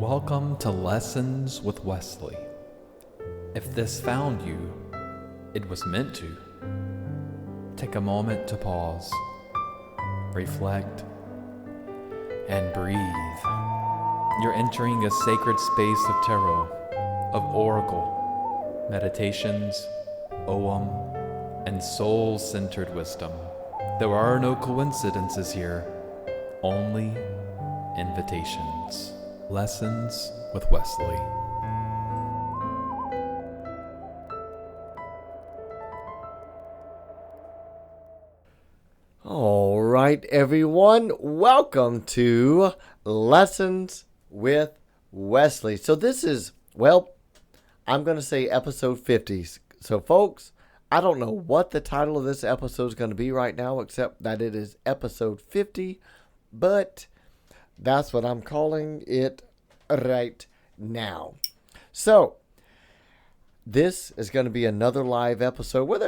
Welcome to Lessons with Wesley. If this found you, it was meant to. Take a moment to pause, reflect, and breathe. You're entering a sacred space of tarot, of oracle, meditations, ogham, and soul-centered wisdom. There are no coincidences here, only invitations. Lessons with Wesley. All right, everyone. Welcome to Lessons with Wesley. So this is, I'm going to say episode 50. So folks, I don't know what the title of this episode is going to be right now, except that it is episode 50, but that's what I'm calling it right now. So this is going to be another live episode. Most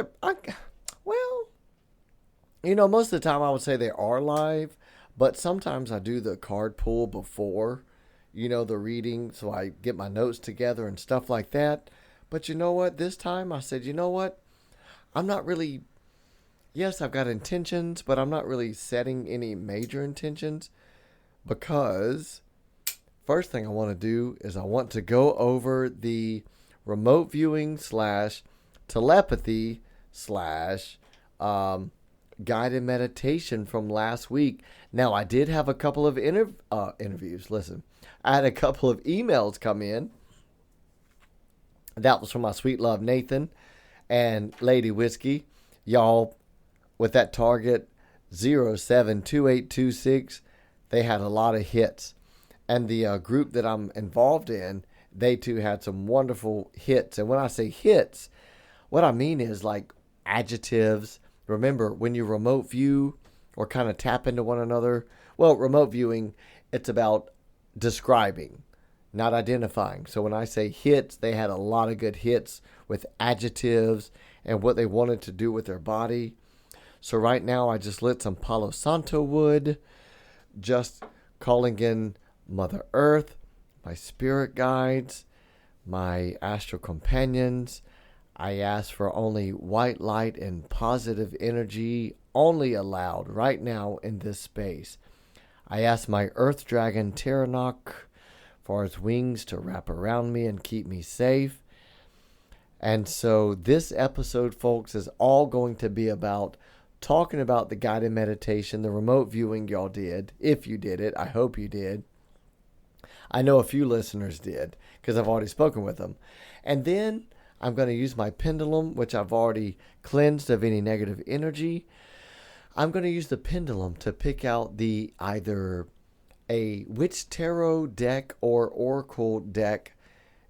of the time I would say they are live, but sometimes I do the card pull before, the reading, so I get my notes together and stuff like that. But you know what? This time I said, I'm not really, yes, I've got intentions, but I'm not really setting any major intentions, because first thing I want to do is I want to go over the remote viewing / telepathy / guided meditation from last week. Now, I did have a couple of interviews. Listen, I had a couple of emails come in. That was from my sweet love Nathan and Lady Whiskey. Y'all, with that target 072826, they had a lot of hits. And the group that I'm involved in, they too had some wonderful hits. And when I say hits, what I mean is like adjectives. Remember, when you remote view or kind of tap into one another, remote viewing, it's about describing, not identifying. So when I say hits, they had a lot of good hits with adjectives and what they wanted to do with their body. So right now, I just lit some Palo Santo wood, just calling in Mother Earth, my spirit guides, my astral companions. I ask for only white light and positive energy only allowed right now in this space. I ask my earth dragon Taranok for its wings to wrap around me and keep me safe. And so this episode, folks, is all going to be about talking about the guided meditation, the remote viewing y'all did. If you did it, I hope you did. I know a few listeners did because I've already spoken with them. And then I'm going to use my pendulum, which I've already cleansed of any negative energy. I'm going to use the pendulum to pick out which tarot deck or oracle deck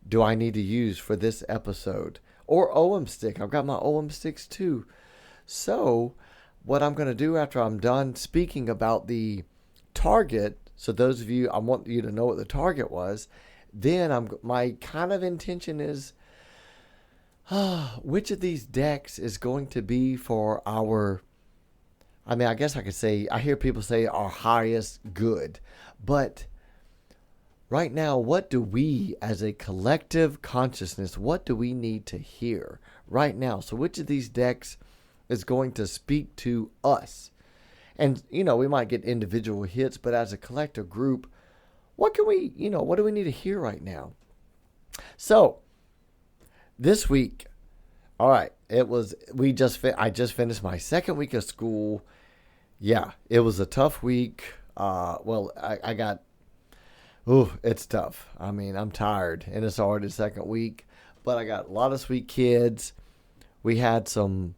do I need to use for this episode. Or ogham stick. I've got my ogham sticks too. So what I'm going to do after I'm done speaking about the target, so those of you, I want you to know what the target was, then my kind of intention is, which of these decks is going to be for I guess I could say, I hear people say our highest good. But right now, what do we as a collective consciousness, what do we need to hear right now? So which of these decks is going to speak to us? And, we might get individual hits, but as a collective group, what do we need to hear right now? So, this week, all right, I just finished my second week of school. Yeah, it was a tough week. It's tough. I mean, I'm tired, and it's already the second week, but I got a lot of sweet kids. We had some,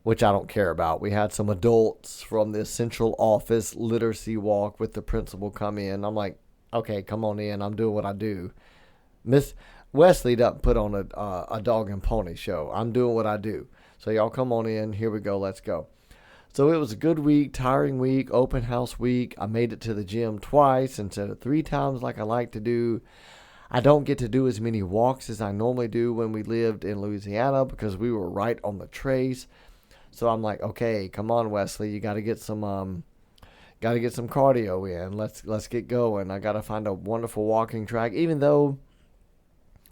which I don't care about. We had some adults from the central office literacy walk with the principal come in. I'm like, okay, come on in. I'm doing what I do. Miss Wesley doesn't put on a dog and pony show. I'm doing what I do. So y'all come on in. Here we go. Let's go. So it was a good week, tiring week, open house week. I made it to the gym twice instead of 3 times like I like to do. I don't get to do as many walks as I normally do when we lived in Louisiana because we were right on the trace. So I'm like, okay, come on, Wesley. You got to get some Got to get some cardio in. Let's get going. I got to find a wonderful walking track. Even though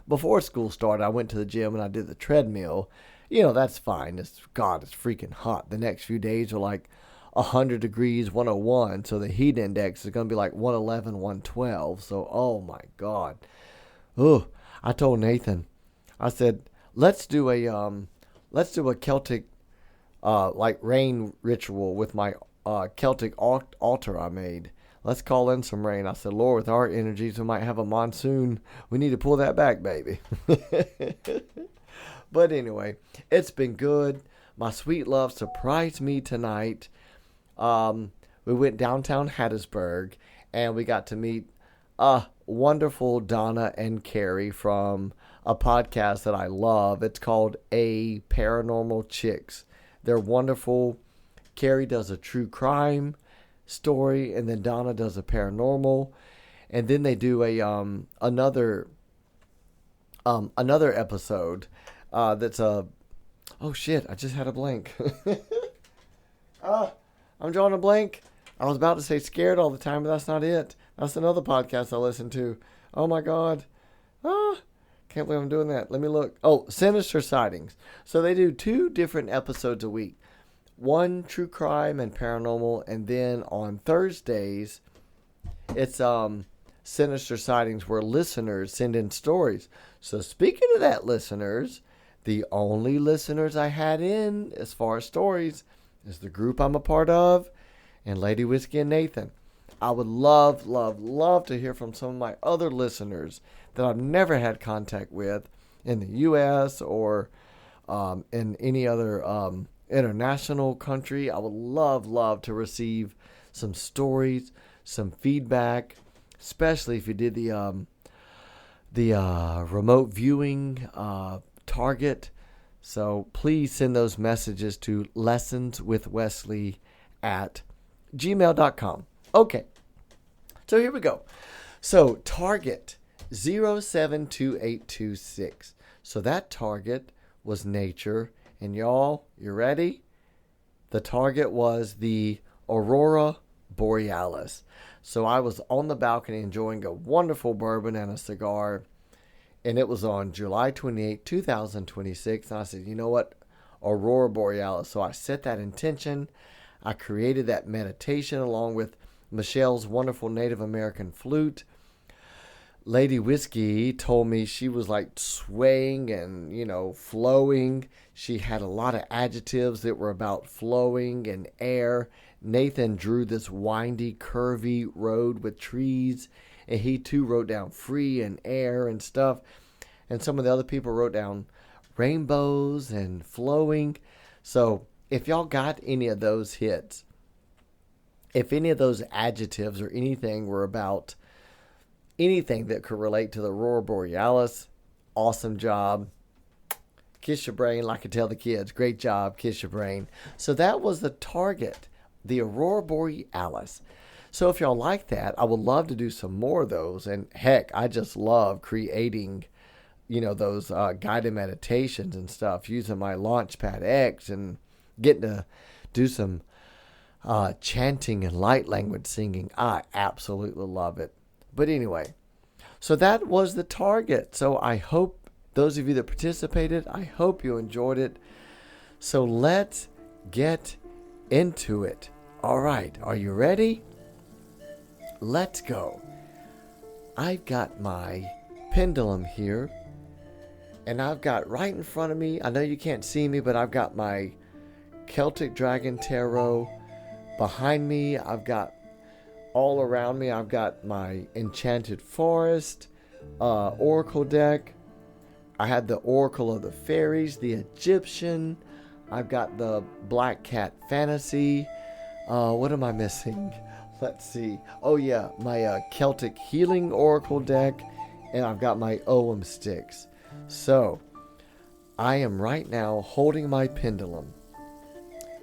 before school started, I went to the gym and I did the treadmill. That's fine. It's freaking hot. The next few days are like 100 degrees, 101. So the heat index is going to be like 111, 112. So, oh my God. Oh, I told Nathan, I said, let's do a Celtic, like rain ritual with my Celtic altar I made. Let's call in some rain. I said, Lord, with our energies, we might have a monsoon. We need to pull that back, baby. But anyway, it's been good. My sweet love surprised me tonight. We went downtown Hattiesburg, and we got to meet wonderful Donna and Carrie from a podcast that I love. It's called A Paranormal Chicks. They're wonderful. Carrie does a true crime story, and then Donna does a paranormal, and then they do a another episode that's a oh shit, I just had a blank. I'm drawing a blank. I was about to say Scared All the Time, but that's not it. That's another podcast I listen to. Oh my God. Can't believe I'm doing that. Let me look. Oh, Sinister Sightings. So they do 2 different episodes a week. One true crime and paranormal, and then on Thursdays, it's Sinister Sightings, where listeners send in stories. So speaking of that, listeners, the only listeners I had in as far as stories is the group I'm a part of and Lady Whiskey and Nathan. I would love, love, love to hear from some of my other listeners that I've never had contact with in the U.S. or in any other international country. I would love, love to receive some stories, some feedback, especially if you did the remote viewing target. So please send those messages to lessonswithwesley@gmail.com. Okay, so here we go. So target 072826. So that target was nature. And y'all, you ready? The target was the Aurora Borealis. So I was on the balcony enjoying a wonderful bourbon and a cigar. And it was on July 28, 2026. And I said, you know what? Aurora Borealis. So I set that intention. I created that meditation along with Michelle's wonderful Native American flute. Lady Whiskey told me she was like swaying and, flowing. She had a lot of adjectives that were about flowing and air. Nathan drew this windy, curvy road with trees, and he too wrote down free and air and stuff. And some of the other people wrote down rainbows and flowing. So if y'all got any of those hits, if any of those adjectives or anything were about anything that could relate to the Aurora Borealis, awesome job. Kiss your brain, like I tell the kids. Great job, kiss your brain. So that was the target, the Aurora Borealis. So if y'all like that, I would love to do some more of those. And heck, I just love creating, those guided meditations and stuff using my Launchpad X and getting to do some chanting and light language singing. I absolutely love it. But anyway, so that was the target. So I hope those of you that participated, I hope you enjoyed it. So let's get into it. All right, are you ready? Let's go. I've got my pendulum here, and I've got right in front of me, I know you can't see me, but I've got my Celtic Dragon Tarot. Behind me, I've got all around me, I've got my Enchanted Forest Oracle deck. I had the Oracle of the Fairies, the Egyptian. I've got the Black Cat Fantasy. What am I missing? Let's see. Oh yeah, my Celtic Healing Oracle deck. And I've got my Ogham sticks. So, I am right now holding my pendulum.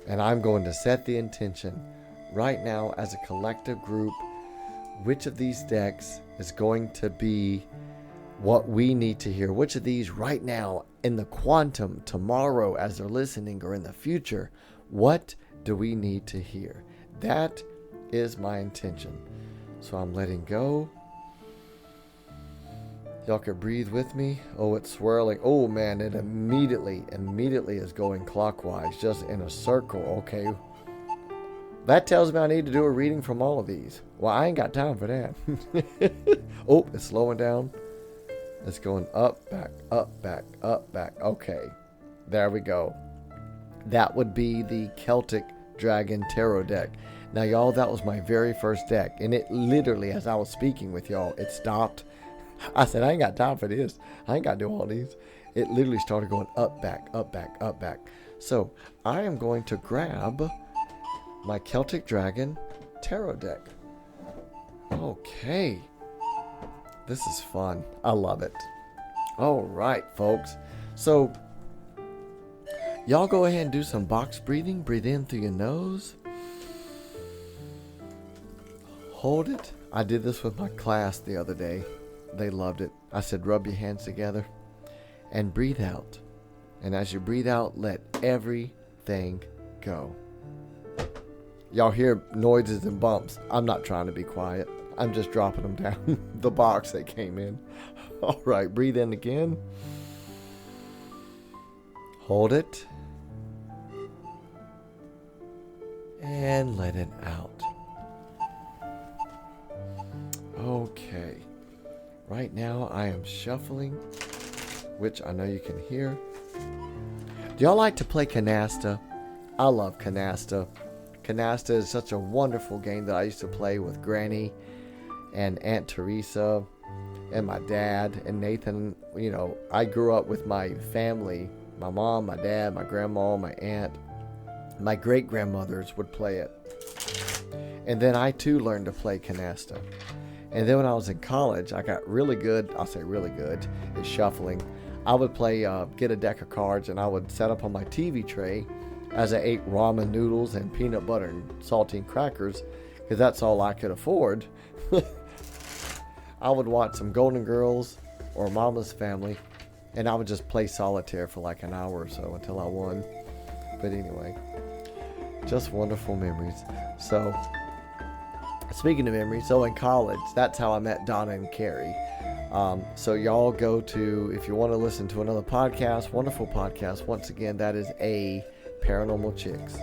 And I'm going to set the intention right now as a collective group. Which of these decks is going to be what we need to hear? Which of these right now in the quantum, tomorrow as they're listening, or in the future, what do we need to hear? That is my intention. So I'm letting go. Y'all can breathe with me. Oh, it's swirling. Oh man, it immediately is going clockwise, just in a circle. Okay. That tells me I need to do a reading from all of these. Well, I ain't got time for that. Oh, it's slowing down. It's going up, back, up, back, up, back. Okay. There we go. That would be the Celtic Dragon Tarot deck. Now, y'all, that was my very first deck. And it literally, as I was speaking with y'all, it stopped. I said, I ain't got time for this. I ain't got to do all these. It literally started going up, back, up, back, up, back. So I am going to grab my Celtic Dragon Tarot deck. Okay. This is fun. I love it. All right, folks. So y'all go ahead and do some box breathing. Breathe in through your nose. Hold it. I did this with my class the other day. They loved it. I said, rub your hands together and breathe out. And as you breathe out, let everything go. Y'all hear noises and bumps. I'm not trying to be quiet. I'm just dropping them down the box they came in. All right, breathe in again. Hold it. And let it out. Okay. Right now I am shuffling, which I know you can hear. Do y'all like to play canasta? I love canasta. Canasta is such a wonderful game that I used to play with Granny and Aunt Teresa and my dad and Nathan. You know, I grew up with my family, my mom, my dad, my grandma, my aunt. My great-grandmothers would play it. And then I too learned to play canasta. And then when I was in college, I got really good, I'll say really good, at shuffling. I would play, get a deck of cards, and I would set up on my TV tray as I ate ramen noodles and peanut butter and saltine crackers, because that's all I could afford. I would watch some Golden Girls or Mama's Family, and I would just play solitaire for like an hour or so until I won. But anyway, just wonderful memories. So, speaking of memories, so in college, that's how I met Donna and Carrie. So y'all go to, if you want to listen to another podcast, wonderful podcast, once again, that is A Paranormal Chicks.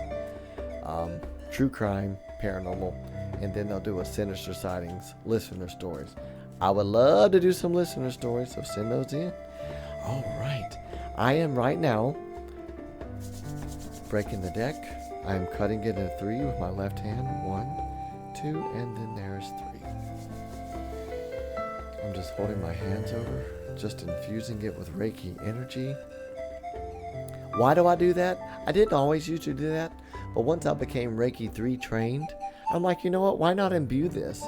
True crime, paranormal, and then they'll do a Sinister Sightings, listener stories. I would love to do some listener stories, so send those in. All right. I am right now breaking the deck. I am cutting it in 3 with my left hand. 1, 2, and then there's 3. I'm just holding my hands over, just infusing it with Reiki energy. Why do I do that? I didn't always used to do that, but once I became Reiki 3 trained, I'm like, you know what? Why not imbue this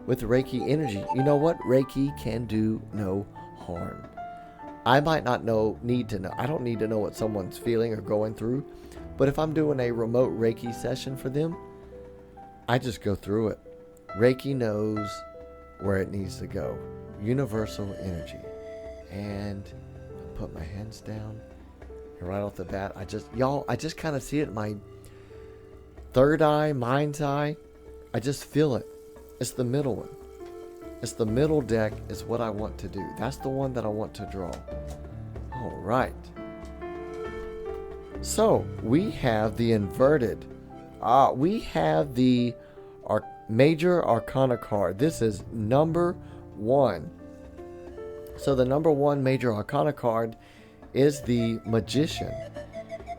with Reiki energy? You know what? Reiki can do no harm. I might not need to know. I don't need to know what someone's feeling or going through, but if I'm doing a remote Reiki session for them, I just go through it. Reiki knows where it needs to go. Universal energy. And I put my hands down. And right off the bat, I just kind of see it in my third eye, mind's eye. I just feel it. It's the middle one. It's the middle deck is what I want to do. That's the one that I want to draw. All right. So we have the inverted. We have the major arcana card. This is number 1. So the number 1 major arcana card is the Magician.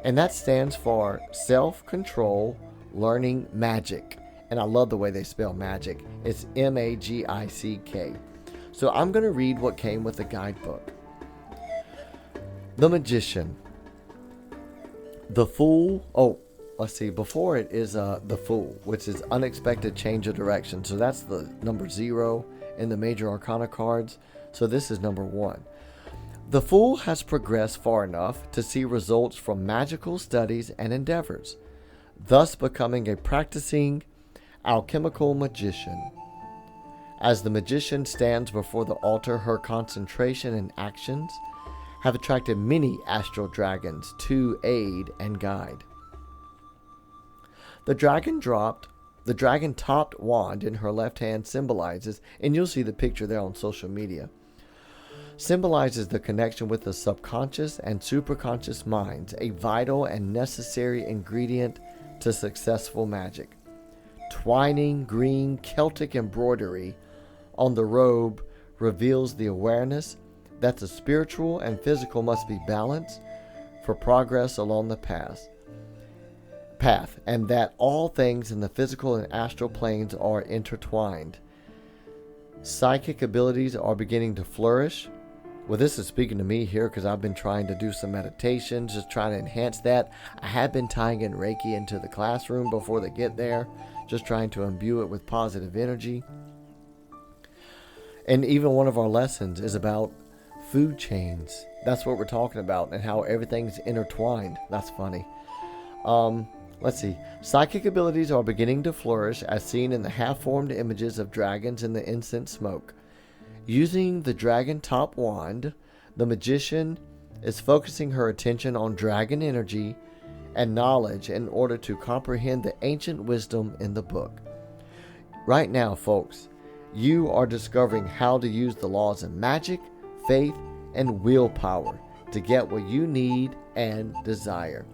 And that stands for self-control, learning magic. And I love the way they spell magic. It's M-A-G-I-C-K. So I'm going to read what came with the guidebook. The Magician. The Fool. Oh, let's see. Before it is the Fool, which is unexpected change of direction. So that's the number 0 in the major arcana cards. So this is number 1. The Fool has progressed far enough to see results from magical studies and endeavors, thus becoming a practicing alchemical magician. As the magician stands before the altar, her concentration and actions have attracted many astral dragons to aid and guide. The dragon dropped The dragon-topped wand in her left hand symbolizes, and you'll see the picture there on social media, symbolizes the connection with the subconscious and superconscious minds, a vital and necessary ingredient to successful magic. Twining green Celtic embroidery on the robe reveals the awareness that the spiritual and physical must be balanced for progress along the path, and that all things in the physical and astral planes are intertwined. Psychic abilities are beginning to flourish. Well, this is speaking to me here because I've been trying to do some meditations, just trying to enhance that. I have been tying in Reiki into the classroom before they get there, just trying to imbue it with positive energy. And even one of our lessons is about food chains. That's what we're talking about, and how everything's intertwined. That's funny. Let's see. Psychic abilities are beginning to flourish as seen in the half-formed images of dragons in the incense smoke. Using the dragon top wand, the magician is focusing her attention on dragon energy and knowledge in order to comprehend the ancient wisdom in the book. Right now, folks, you are discovering how to use the laws of magic, faith, and willpower to get what you need and desire.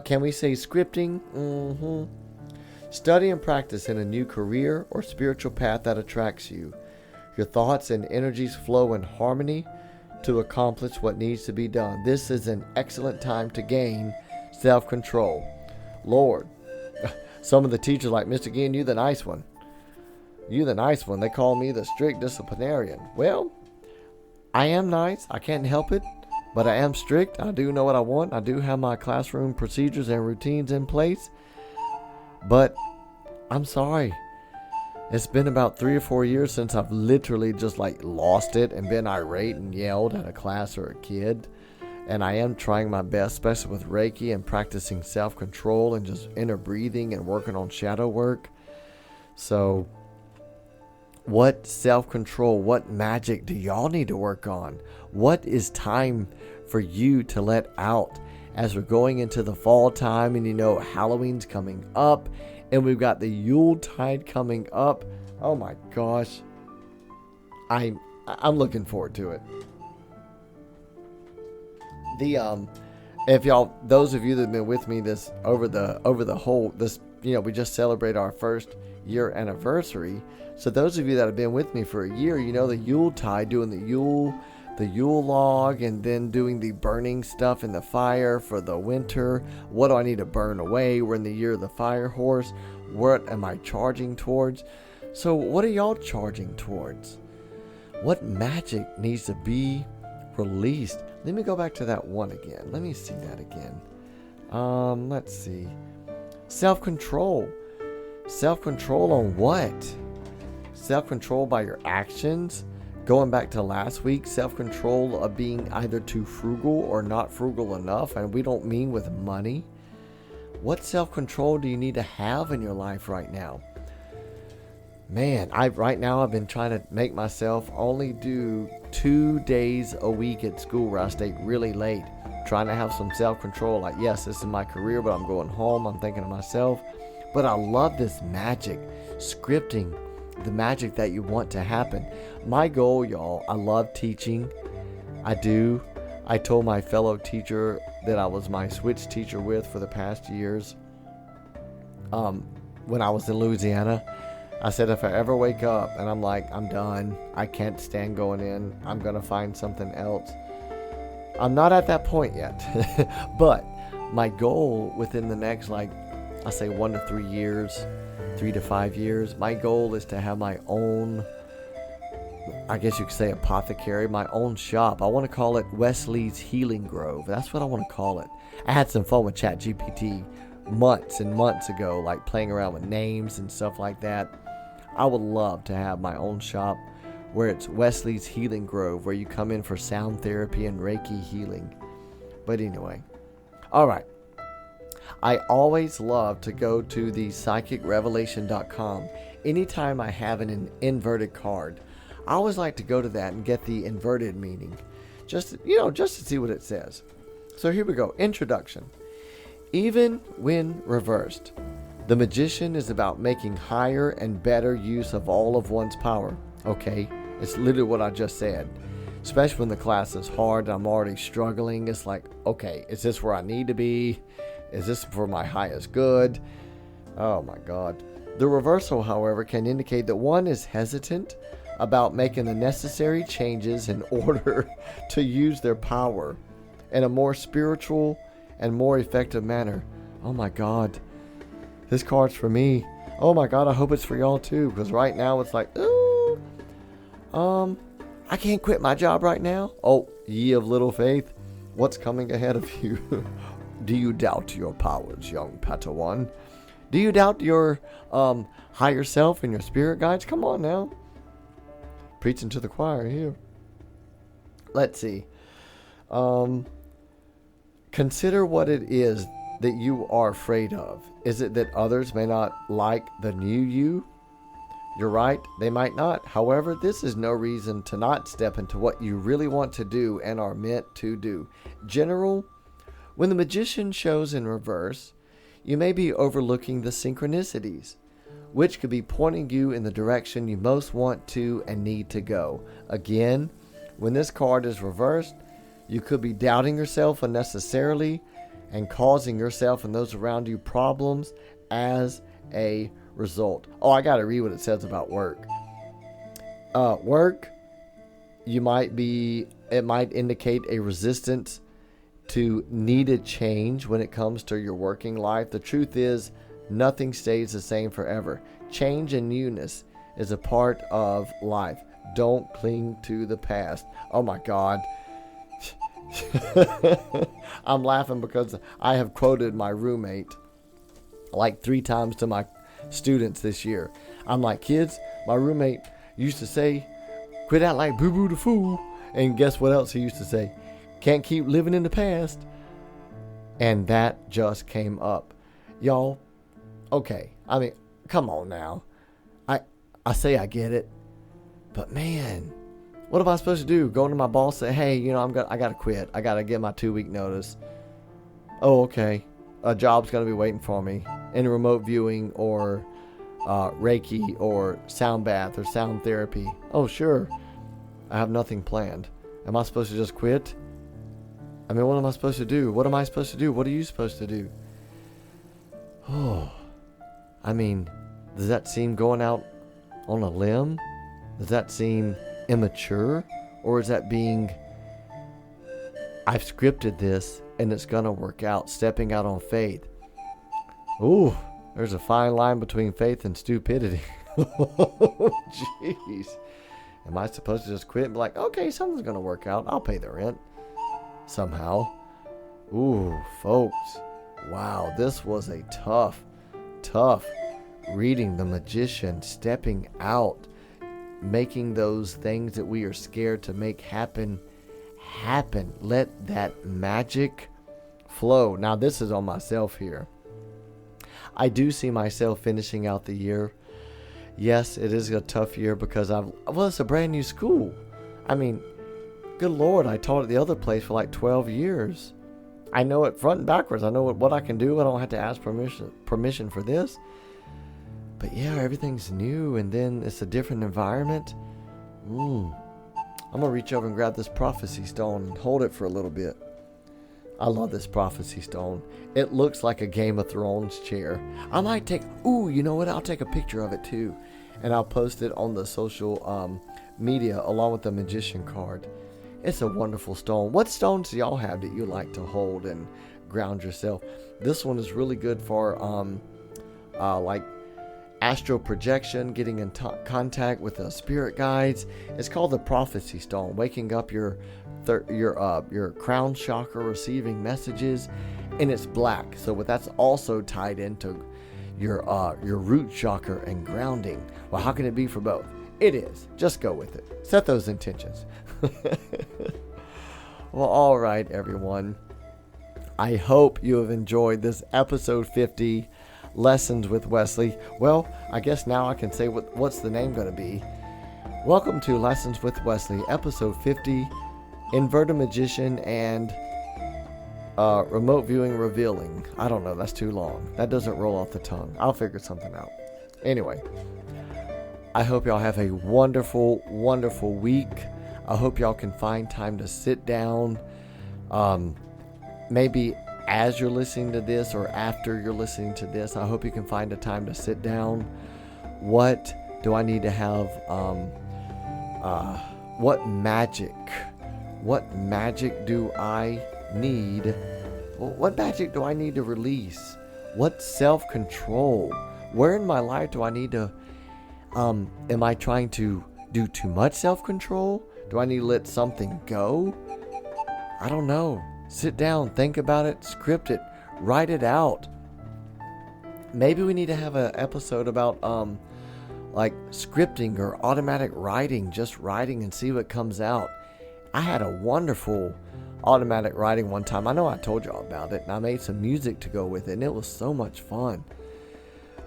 Can we say scripting? Study and practice in a new career or spiritual path that attracts you. Your thoughts and energies flow in harmony to accomplish what needs to be done. This is an excellent time to gain self-control. Lord, some of the teachers like, Mr. Ginn, you the nice one. You the nice one. They call me the strict disciplinarian. Well, I am nice. I can't help it. But I am strict. I do know what I want. I do have my classroom procedures and routines in place. But I'm sorry. It's been about 3 or 4 years since I've literally just lost it and been irate and yelled at a class or a kid. And I am trying my best, especially with Reiki and practicing self-control and just inner breathing and working on shadow work. So what self-control, what magic do y'all need to work on? What is time for you to let out as we're going into the fall time? And Halloween's coming up and we've got the Yuletide coming up. Oh my gosh. I'm looking forward to it. Those of you that have been with me this over the whole, we just celebrated our first year anniversary. So those of you that have been with me for a year, the Yuletide, doing the Yule log, and then doing the burning stuff in the fire for the winter. What do I need to burn away? We're in the year of the fire horse. What am I charging towards? So what are y'all charging towards? What magic needs to be released? Let me go back to that one again. Let me see that again. Let's see. Self-control. Self-control on what? Self-control by your actions. Going back to last week, self-control of being either too frugal or not frugal enough. And we don't mean with money. What self-control do you need to have in your life right now? Man, right now I've been trying to make myself only do 2 days a week at school where I stay really late. Trying to have some self-control. Like, yes, this is my career, but I'm going home. I'm thinking to myself, but I love this magic. Scripting the magic that you want to happen. My goal, y'all, I love teaching. I do. I told my fellow teacher that I was my switch teacher with for the past years. When I was in Louisiana, I said if I ever wake up and I'm like, I'm done, I can't stand going in, I'm going to find something else. I'm not at that point yet. But my goal within the next, I say 1 to 3 years, 3 to 5 years, my goal is to have my own, I guess you could say apothecary, my own shop. I want to call it Wesley's Healing Grove. That's what I want to call it. I had some fun with ChatGPT months and months ago, playing around with names and stuff like that. I would love to have my own shop where it's Wesley's Healing Grove, where you come in for sound therapy and Reiki healing. But anyway, all right. I always love to go to the psychicrevelation.com. Anytime I have an inverted card, I always like to go to that and get the inverted meaning, just to see what it says. So here we go. Introduction. Even when reversed, The magician is about making higher and better use of all of one's power. Okay, it's literally what I just said. Especially when the class is hard and I'm already struggling. It's like, okay, is this where I need to be? Is this for my highest good? Oh my God. The reversal, however, can indicate that one is hesitant about making the necessary changes in order to use their power in a more spiritual and more effective manner. Oh my God. This card's for me. Oh my God, I hope it's for y'all too. Because right now it's like, ooh, I can't quit my job right now. Oh, ye of little faith, what's coming ahead of you? Do you doubt your powers, young Padawan? Do you doubt your higher self and your spirit guides? Come on now. Preaching to the choir here. Let's see. Consider what it is that you are afraid of. Is it that others may not like the new you? You're right, they might not. However, this is no reason to not step into what you really want to do and are meant to do. General, when the magician shows in reverse, you may be overlooking the synchronicities, which could be pointing you in the direction you most want to and need to go. Again, when this card is reversed, you could be doubting yourself unnecessarily and causing yourself and those around you problems as a result. Oh, I got to read what it says about work. Work, it might indicate a resistance to needed change when it comes to your working life. The truth is, nothing stays the same forever. Change and newness is a part of life. Don't cling to the past. Oh my God. I'm laughing because I have quoted my roommate like 3 times to my students this year. I'm like, kids, my roommate used to say, quit out like boo-boo the fool. And guess what else he used to say? Can't keep living in the past. And that just came up. Y'all, okay. I mean, come on now. I say I get it. But man, what am I supposed to do? Go to my boss, say, hey, I got to quit. I got to get my 2-week notice. Oh, okay. A job's going to be waiting for me in remote viewing or Reiki or sound bath or sound therapy. Oh, sure. I have nothing planned. Am I supposed to just quit? I mean, what am I supposed to do? What am I supposed to do? What are you supposed to do? Oh, I mean, does that seem going out on a limb? Does that seem immature? Or is that being, I've scripted this and it's going to work out, stepping out on faith? Ooh, there's a fine line between faith and stupidity. Oh, jeez. Am I supposed to just quit and be like, okay, something's going to work out. I'll pay the rent somehow. Ooh, folks. Wow, this was a tough reading. The magician stepping out, making those things that we are scared to make happen. Let that magic flow. Now, this is on myself here. I do see myself finishing out the year. Yes, it is a tough year because it's a brand new school. I mean, good Lord, I taught at the other place for like 12 years. I know it front and backwards. I know what I can do. I don't have to ask permission for this. But yeah, everything's new, and then it's a different environment. I'm going to reach over and grab this prophecy stone and hold it for a little bit. I love this prophecy stone. It looks like a Game of Thrones chair. I might you know what? I'll take a picture of it too. And I'll post it on the social media along with the magician card. It's a wonderful stone. What stones do y'all have that you like to hold and ground yourself? This one is really good for like astral projection, getting in contact with the spirit guides. It's called the prophecy stone, waking up your crown chakra, receiving messages, and it's black. So that's also tied into your root chakra and grounding. Well, how can it be for both? It is. Just go with it. Set those intentions. Well, all right, everyone. I hope you have enjoyed this episode 50, Lessons with Wesley. Well, I guess now I can say what's the name going to be. Welcome to Lessons with Wesley, episode 50, Inverted Magician and Remote viewing revealing. I don't know. That's too long. That doesn't roll off the tongue. I'll figure something out. Anyway, I hope y'all have a wonderful, wonderful week. I hope y'all can find time to sit down. Maybe as you're listening to this or after you're listening to this, I hope you can find a time to sit down. What do I need to have? What magic do I need? What magic do I need to release? What self-control? Where in my life do I need to, am I trying to do too much self-control? Do I need to let something go? I don't know. Sit down, think about it, script it, write it out. Maybe we need to have an episode about, like scripting or automatic writing, just writing and see what comes out. I had a wonderful automatic writing one time. I know I told y'all about it, and I made some music to go with it, and it was so much fun.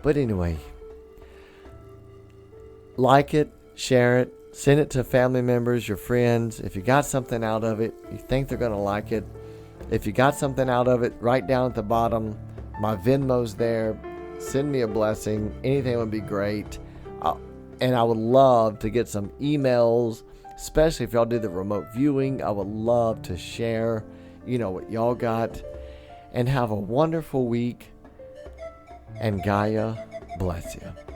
But anyway, like it, share it, send it to family members, your friends. If you got something out of it, you think they're going to like it. If you got something out of it, write down at the bottom. My Venmo's there. Send me a blessing. Anything would be great. And I would love to get some emails, especially if y'all do the remote viewing. I would love to share, what y'all got. And have a wonderful week. And Gaia bless you.